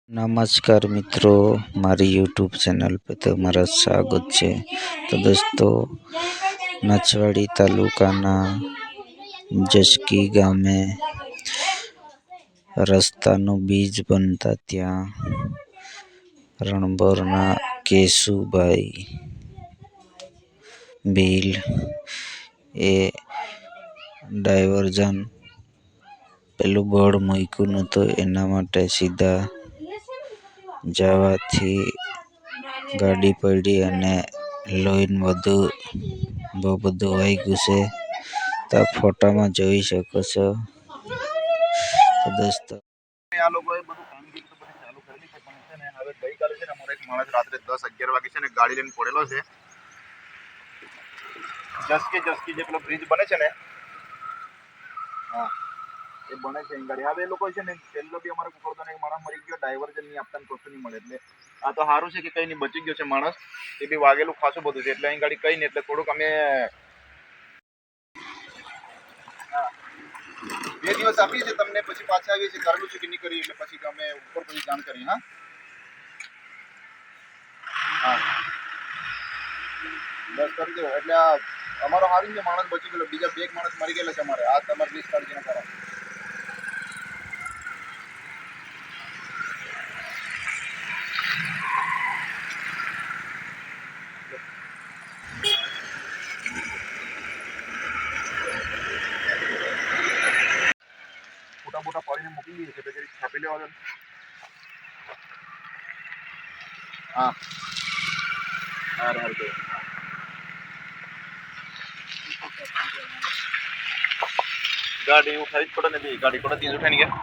નમસ્કાર મિત્રો, મારી યુટ્યુબ ચેનલ પર તમારા સ્વાગત છે। તો દોસ્તો, નસવાડી તાલુકાના જસકી ગામે રસ્તાનું બીજ બનતા ત્યાં રણબોરના કેશુભાઈ ભીલ એ ડાયવર્ઝન પેલું બોર્ડ મૂક્યું નહોતું, એના માટે સીધા જવાથી ગાડી પડી અને લોહીને બહુ બધું વાગ્યું છે। તો ફોટામાં જોઈ શકો છો। તો દોસ્તો, આ લોકોએ બધું કામગીરી તો બધી ચાલુ કરેલી છે, પણ છે ને હવે ગઈકાલે છે ને અમારો એક માણસ રાત્રે 10-11 વાગે છે ને ગાડી લઈને પડેલો છે। જસકી જે પેલો બ્રિજ બને છે ને, હા એ બને છે અહીં ગાડી। હવે એ લોકો છે ને પહેલો બી અમારે કુકડતો ને એક માણસ મરી ગયો, ડાયવર્ઝન નહીં આપતા કશું નહીં મળે, એટલે આ તો સારું છે કે કંઈ નહીં બચી ગયો છે માણસ। એ બી વાગેલું ખાસું બધું છે, એટલે અહીં ગાડી કંઈ નહીં, એટલે થોડુંક અમે 2 દિવસ આપીએ છીએ તમને, પછી પાછા આવીએ છીએ, કરેલું છે કે નહીં કર્યું, એટલે પછી અમે ઉપર પછી જાણ કરી। હા હા બસ કરી દો, એટલે અમારો હારી છે માણસ બચી ગયેલો, બીજા 2 માણસ મરી ગયેલા છે અમારે આ તમારે 20 તારીખના કારણે। ફોટા પાડીને મોકલી દઈએ છે, પછી છાપી લેવા દો। હા હારું ગાડી ઉઠાવી જ પડે ને, ગાડી પડે ત્યાં ઉઠાઈ ને ગયા।